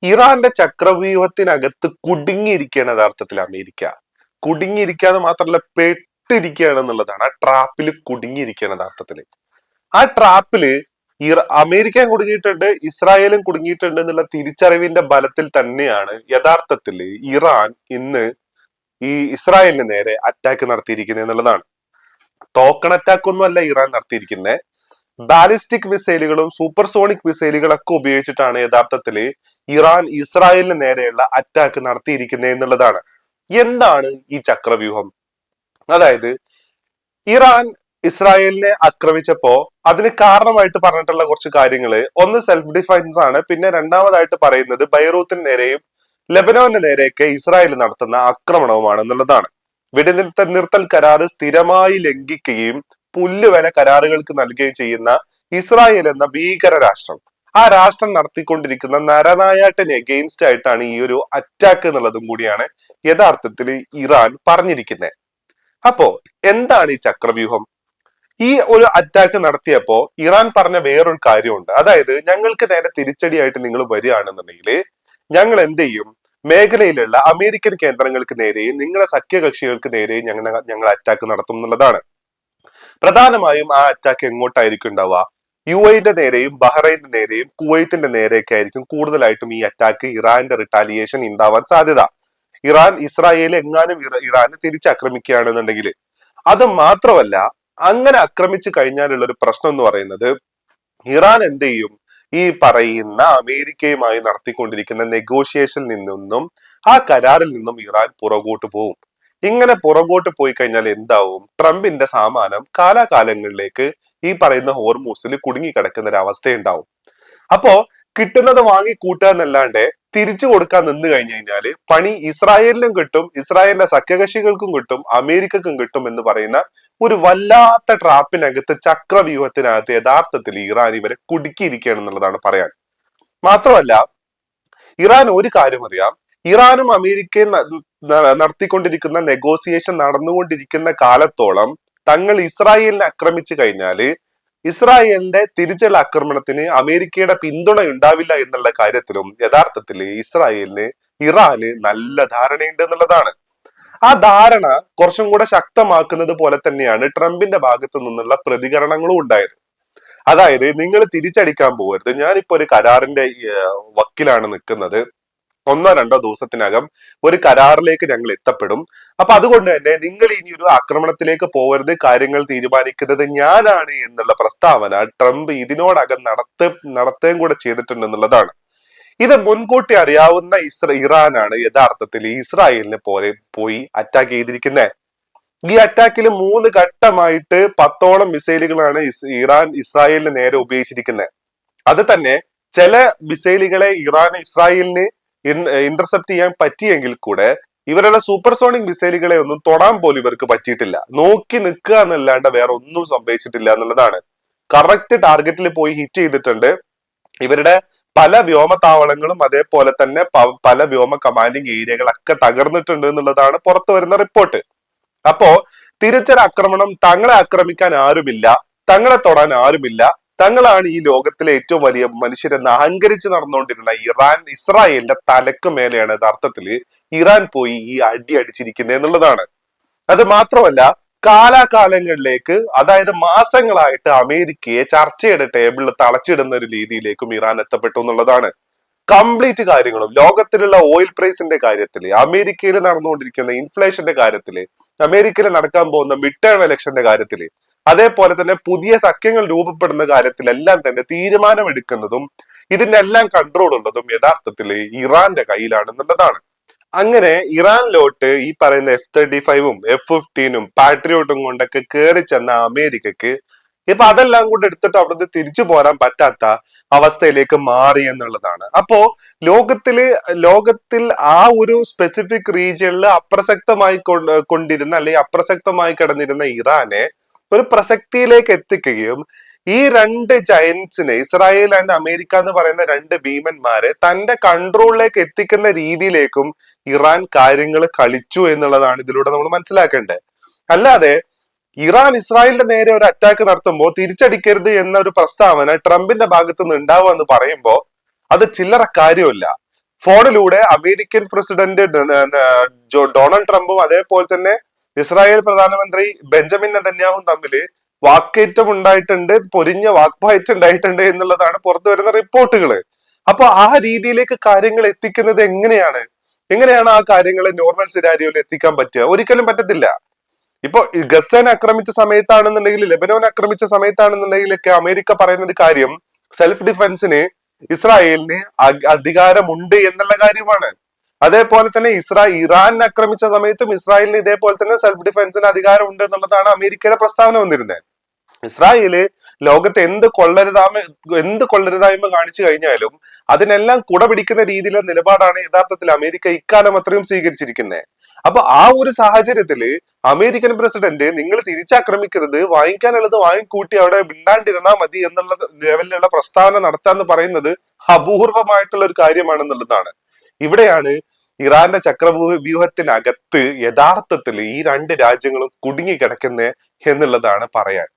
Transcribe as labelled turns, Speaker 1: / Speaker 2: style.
Speaker 1: ഇറാന്റെ ചക്രവ്യൂഹത്തിനകത്ത് കുടുങ്ങിയിരിക്കുകയാണ് യഥാർത്ഥത്തിൽ അമേരിക്ക. കുടുങ്ങിയിരിക്കാതെ മാത്രമല്ല, പെട്ടിരിക്കുകയാണ് എന്നുള്ളതാണ്. ആ ട്രാപ്പിൽ കുടുങ്ങിയിരിക്കുകയാണ് യഥാർത്ഥത്തില്. ആ ട്രാപ്പില് അമേരിക്ക കുടുങ്ങിയിട്ടുണ്ട്, ഇസ്രായേലും കുടുങ്ങിയിട്ടുണ്ട് എന്നുള്ള തിരിച്ചറിവിന്റെ ബലത്തിൽ തന്നെയാണ് യഥാർത്ഥത്തിൽ ഇറാൻ ഇന്ന് ഈ ഇസ്രായേലിന് നേരെ അറ്റാക്ക് നടത്തിയിരിക്കുന്നത് എന്നുള്ളതാണ്. ടോക്കൺ അറ്റാക്ക് ഒന്നും അല്ല ഇറാൻ നടത്തിയിരിക്കുന്നത്. ബാലിസ്റ്റിക് മിസൈലുകളും സൂപ്പർസോണിക് മിസൈലുകളൊക്കെ ഉപയോഗിച്ചിട്ടാണ് യഥാർത്ഥത്തിൽ ഇറാൻ ഇസ്രായേലിന് നേരെയുള്ള അറ്റാക്ക് നടത്തിയിരിക്കുന്നത് എന്നുള്ളതാണ്. എന്താണ് ഈ ചക്രവ്യൂഹം? അതായത് ഇറാൻ ഇസ്രായേലിനെ ആക്രമിച്ചപ്പോ അതിന് കാരണമായിട്ട് പറഞ്ഞിട്ടുള്ള കുറച്ച് കാര്യങ്ങള്, ഒന്ന് സെൽഫ് ഡിഫൻസ് ആണ്, പിന്നെ രണ്ടാമതായിട്ട് പറയുന്നത് ബൈറൂത്തിന് നേരെയും ലെബനോന് നേരെയൊക്കെ ഇസ്രായേൽ നടത്തുന്ന ആക്രമണവുമാണ് എന്നുള്ളതാണ്. വെടിനിർത്തൽ കരാറ് സ്ഥിരമായി ലംഘിക്കുകയും പുല്ലുവില കരാറുകൾക്ക് നൽകുകയും ചെയ്യുന്ന ഇസ്രായേൽ എന്ന ഭീകര രാഷ്ട്രം, ആ രാഷ്ട്രം നടത്തിക്കൊണ്ടിരിക്കുന്ന നരനായാട്ടിന് എഗെയിൻസ്റ്റ് ആയിട്ടാണ് ഈ ഒരു അറ്റാക്ക് എന്നുള്ളതും കൂടിയാണ് യഥാർത്ഥത്തിൽ ഇറാൻ പറഞ്ഞിരിക്കുന്നത്. അപ്പോ എന്താണ് ഈ ചക്രവ്യൂഹം? ഈ ഒരു അറ്റാക്ക് നടത്തിയപ്പോ ഇറാൻ പറഞ്ഞ വേറൊരു കാര്യമുണ്ട്. അതായത് ഞങ്ങൾക്ക് നേരെ തിരിച്ചടിയായിട്ട് നിങ്ങൾ വരികയാണെന്നുണ്ടെങ്കിൽ ഞങ്ങൾ എന്ത് ചെയ്യും, മേഖലയിലുള്ള അമേരിക്കൻ കേന്ദ്രങ്ങൾക്ക് നേരെയും നിങ്ങളുടെ സഖ്യകക്ഷികൾക്ക് നേരെയും ഞങ്ങൾ അറ്റാക്ക് നടത്തും എന്നുള്ളതാണ്. പ്രധാനമായും ആ അറ്റാക്ക് എങ്ങോട്ടായിരിക്കും ഉണ്ടാവുക? യു എന്റെ നേരെയും ബഹ്റൈന്റെ നേരെയും കുവൈത്തിന്റെ നേരെയൊക്കെ ആയിരിക്കും കൂടുതലായിട്ടും ഈ അറ്റാക്ക്, ഇറാന്റെ റിട്ടാലിയേഷൻ ഉണ്ടാവാൻ സാധ്യത. ഇറാൻ ഇസ്രായേൽ എങ്ങാനും ഇറാനെ തിരിച്ചാക്രമിക്കുകയാണെന്നുണ്ടെങ്കിൽ. അത് മാത്രമല്ല, അങ്ങനെ ആക്രമിച്ചു കഴിഞ്ഞാലുള്ള ഒരു പ്രശ്നം എന്ന് പറയുന്നത് ഇറാൻ എന്ത് ചെയ്യും, ഈ പറയുന്ന അമേരിക്കയുമായി നടത്തിക്കൊണ്ടിരിക്കുന്ന നെഗോഷിയേഷനിൽ നിന്നും ആ കരാറിൽ നിന്നും ഇറാൻ പുറകോട്ട് പോകും. ഇങ്ങനെ പുറകോട്ട് പോയി കഴിഞ്ഞാൽ എന്താവും? ട്രംപിന്റെ സാമാനം കാലാകാലങ്ങളിലേക്ക് ഈ പറയുന്ന ഹോർമൂസിൽ കുടുങ്ങി കിടക്കുന്ന ഒരു അവസ്ഥയുണ്ടാവും. അപ്പോ കിട്ടുന്നത് വാങ്ങി കൂട്ടുക എന്നല്ലാണ്ട് തിരിച്ചു കൊടുക്കാൻ നിന്ന് കഴിഞ്ഞു കഴിഞ്ഞാല് പണി ഇസ്രായേലിനും കിട്ടും, ഇസ്രായേലിന്റെ സഖ്യകക്ഷികൾക്കും കിട്ടും, അമേരിക്കക്കും കിട്ടും എന്ന് പറയുന്ന ഒരു വല്ലാത്ത ട്രാപ്പിനകത്ത്, ചക്രവ്യൂഹത്തിനകത്ത് യഥാർത്ഥത്തിൽ ഇറാൻ ഇവരെ കുടുക്കിയിരിക്കുകയാണ് എന്നുള്ളതാണ് പറയാൻ. മാത്രമല്ല, ഇറാൻ ഒരു കാര്യം അറിയാം, ഇറാനും അമേരിക്കയും നടത്തിക്കൊണ്ടിരിക്കുന്ന നെഗോസിയേഷൻ നടന്നുകൊണ്ടിരിക്കുന്ന കാലത്തോളം തങ്ങൾ ഇസ്രായേലിനെ ആക്രമിച്ചു കഴിഞ്ഞാല് ഇസ്രായേലിന്റെ തിരിച്ചുള്ള ആക്രമണത്തിന് അമേരിക്കയുടെ പിന്തുണ ഉണ്ടാവില്ല എന്നുള്ള കാര്യത്തിലും യഥാർത്ഥത്തിൽ ഇസ്രായേലിന് ഇറാന് നല്ല ധാരണയുണ്ട് എന്നുള്ളതാണ്. ആ ധാരണ കുറച്ചും കൂടെ ശക്തമാക്കുന്നത് പോലെ തന്നെയാണ് ട്രംപിന്റെ ഭാഗത്തു നിന്നുള്ള പ്രതികരണങ്ങളും ഉണ്ടായത്. അതായത് നിങ്ങൾ തിരിച്ചടിക്കാൻ പോകരുത്, ഞാനിപ്പോ ഒരു കരാറിന്റെ വക്കിലാണ് നിൽക്കുന്നത്, ഒന്നോ രണ്ടോ ദിവസത്തിനകം ഒരു കരാറിലേക്ക് ഞങ്ങൾ എത്തപ്പെടും. അപ്പൊ അതുകൊണ്ട് തന്നെ നിങ്ങൾ ഇനി ഒരു ആക്രമണത്തിലേക്ക് പോകരുത്, കാര്യങ്ങൾ തീരുമാനിക്കുന്നത് ഞാനാണ് എന്നുള്ള പ്രസ്താവന ട്രംപ് ഇതിനോടകം നടത്തുകയും കൂടെ ചെയ്തിട്ടുണ്ട് എന്നുള്ളതാണ്. ഇത് മുൻകൂട്ടി അറിയാവുന്ന ഇറാനാണ് യഥാർത്ഥത്തിൽ ഇസ്രായേലിനെ പോയി അറ്റാക്ക് ചെയ്തിരിക്കുന്നത്. ഈ അറ്റാക്കിൽ 3 ഘട്ടമായിട്ട് 10ഓളം മിസൈലുകളാണ് ഇറാൻ ഇസ്രായേലിന് നേരെ ഉപയോഗിച്ചിരിക്കുന്നത്. അത് തന്നെ ചില മിസൈലുകളെ ഇസ്രായേലിന് ഇന്റർസെപ്റ്റ് ചെയ്യാൻ പറ്റിയെങ്കിൽ കൂടെ ഇവരുടെ സൂപ്പർസോണിക് മിസൈലുകളെ ഒന്നും തൊടാൻ പോലും ഇവർക്ക് പറ്റിയിട്ടില്ല. നോക്കി നിൽക്കുക എന്നല്ലാണ്ട് വേറെ ഒന്നും സംഭവിച്ചിട്ടില്ല എന്നുള്ളതാണ്. കറക്റ്റ് ടാർഗറ്റിൽ പോയി ഹിറ്റ് ചെയ്തിട്ടുണ്ട്. ഇവരുടെ പല വ്യോമത്താവളങ്ങളും അതേപോലെ തന്നെ പല വ്യോമ കമാൻഡിങ് ഏരിയകളൊക്കെ തകർന്നിട്ടുണ്ട് എന്നുള്ളതാണ് പുറത്തു വരുന്ന റിപ്പോർട്ട്. അപ്പോ തിരിച്ചൊരാക്രമണം, തങ്ങളെ ആക്രമിക്കാൻ ആരുമില്ല, തങ്ങളെ തൊടാൻ ആരുമില്ല, തങ്ങളാണ് ഈ ലോകത്തിലെ ഏറ്റവും വലിയ മനുഷ്യരെന്ന് അഹങ്കരിച്ച് നടന്നുകൊണ്ടിരുന്ന ഇസ്രായേലിന്റെ തലക്ക് മേലെയാണ് യഥാർത്ഥത്തിൽ ഇറാൻ പോയി ഈ അടി അടിച്ചിരിക്കുന്നത് എന്നുള്ളതാണ്. അത് മാത്രമല്ല, കാലാകാലങ്ങളിലേക്ക്, അതായത് മാസങ്ങളായിട്ട് അമേരിക്കയെ ചർച്ചയുടെ ടേബിളിൽ തളച്ചിടുന്ന ഒരു രീതിയിലേക്കും ഇറാൻ എത്തപ്പെട്ടു എന്നുള്ളതാണ്. കംപ്ലീറ്റ് കാര്യങ്ങളും ലോകത്തിലുള്ള ഓയിൽ പ്രൈസിന്റെ കാര്യത്തില്, അമേരിക്കയിൽ നടന്നുകൊണ്ടിരിക്കുന്ന ഇൻഫ്ലേഷന്റെ കാര്യത്തില്, അമേരിക്കയിൽ നടക്കാൻ പോകുന്ന മിഡ് ടേം ഇലക്ഷന്റെ കാര്യത്തില്, അതേപോലെ തന്നെ പുതിയ സഖ്യങ്ങൾ രൂപപ്പെടുന്ന കാര്യത്തിലെല്ലാം തന്നെ തീരുമാനമെടുക്കുന്നതും ഇതിന്റെ എല്ലാം കൺട്രോൾ ഉള്ളതും യഥാർത്ഥത്തിൽ ഇറാന്റെ കയ്യിലാണെന്നുള്ളതാണ്. അങ്ങനെ ഇറാനിലോട്ട് ഈ പറയുന്ന F-35ഉം F-15ഉം പാട്രിയോട്ടും കൊണ്ടൊക്കെ കയറി ചെന്ന അമേരിക്കക്ക് ഇപ്പൊ അതെല്ലാം കൂടെ എടുത്തിട്ട് അവിടുന്ന് തിരിച്ചു പോരാൻ പറ്റാത്ത അവസ്ഥയിലേക്ക് മാറി എന്നുള്ളതാണ്. അപ്പോ ലോകത്തിൽ ആ ഒരു സ്പെസിഫിക് റീജിയനിൽ അപ്രസക്തമായി കൊണ്ടിരുന്ന അല്ലെങ്കിൽ അപ്രസക്തമായി കിടന്നിരുന്ന ഇറാനെ ഒരു പ്രസക്തിയിലേക്ക് എത്തിക്കുകയും ഈ 2 ജയന്റ്സിനെ, ഇസ്രായേൽ ആൻഡ് അമേരിക്ക എന്ന് പറയുന്ന 2 ഭീമന്മാരെ തന്റെ കൺട്രോളിലേക്ക് എത്തിക്കുന്ന രീതിയിലേക്കും ഇറാൻ കാര്യങ്ങൾ കളിച്ചു എന്നുള്ളതാണ് ഇതിലൂടെ നമ്മൾ മനസ്സിലാക്കേണ്ടത്. അല്ലാതെ ഇറാൻ ഇസ്രായേലിന്റെ നേരെ ഒരു അറ്റാക്ക് നടത്തുമ്പോൾ തിരിച്ചടിക്കരുത് എന്ന ഒരു പ്രസ്താവന ട്രംപിന്റെ ഭാഗത്തു നിന്ന് ഉണ്ടാവുക എന്ന് പറയുമ്പോൾ അത് ചില്ലറ കാര്യമല്ല. ഫോണിലൂടെ അമേരിക്കൻ പ്രസിഡന്റ് ഡൊണാൾഡ് ട്രംപും അതേപോലെ തന്നെ ഇസ്രായേൽ പ്രധാനമന്ത്രി ബെഞ്ചമിൻ നെതന്യാഹും തമ്മില് വാക്കേറ്റം ഉണ്ടായിട്ടുണ്ട്, പൊരിഞ്ഞ വാക്വായറ്റം ഉണ്ടായിട്ടുണ്ട് എന്നുള്ളതാണ് പുറത്തു വരുന്ന റിപ്പോർട്ടുകള്. അപ്പൊ ആ രീതിയിലേക്ക് കാര്യങ്ങൾ എത്തിക്കുന്നത് എങ്ങനെയാണ് ആ കാര്യങ്ങളെ നോർമൽ സിനാരിയോയിൽ എത്തിക്കാൻ പറ്റുക? ഒരിക്കലും പറ്റത്തില്ല. ഇപ്പൊ ഗസനെ ആക്രമിച്ച സമയത്താണെന്നുണ്ടെങ്കിൽ, ലെബനോൻ ആക്രമിച്ച സമയത്താണെന്നുണ്ടെങ്കിലൊക്കെ അമേരിക്ക പറയുന്ന ഒരു കാര്യം സെൽഫ് ഡിഫൻസിന് ഇസ്രായേലിന് അധികാരമുണ്ട് എന്നുള്ള കാര്യമാണ്. അതേപോലെ തന്നെ ഇറാൻ ആക്രമിച്ച സമയത്തും ഇസ്രായേലിന് ഇതേപോലെ തന്നെ സെൽഫ് ഡിഫൻസിന് അധികാരം ഉണ്ട് എന്നുള്ളതാണ് അമേരിക്കയുടെ പ്രസ്താവന വന്നിരുന്നത്. ഇസ്രായേല് ലോകത്ത് എന്ത് കൊള്ളരുതായ്മ കാണിച്ചു കഴിഞ്ഞാലും അതിനെല്ലാം കുടപിടിക്കുന്ന രീതിയിലുള്ള നിലപാടാണ് യഥാർത്ഥത്തിൽ അമേരിക്ക ഇക്കാലം അത്രയും സ്വീകരിച്ചിരിക്കുന്നത്. അപ്പൊ ആ ഒരു സാഹചര്യത്തില് അമേരിക്കൻ പ്രസിഡന്റ് നിങ്ങൾ തിരിച്ചാക്രമിക്കരുത്, വാങ്ങിക്കാനുള്ളത് വാങ്ങിക്കൂട്ടി അവിടെ മിണ്ടാണ്ടിരുന്നാ മതി എന്നുള്ള ലെവലിലുള്ള പ്രസ്താവന നടത്താന്ന് പറയുന്നത് അപൂർവമായിട്ടുള്ള ഒരു കാര്യമാണെന്നുള്ളതാണ്. ഇവിടെയാണ് ഇറാന്റെ ചക്രവ്യൂഹത്തിനകത്ത് യഥാർത്ഥത്തിൽ ഈ രണ്ട് രാജ്യങ്ങളും കുടുങ്ങി കിടക്കുന്നത് എന്നുള്ളതാണ് പറയാൻ.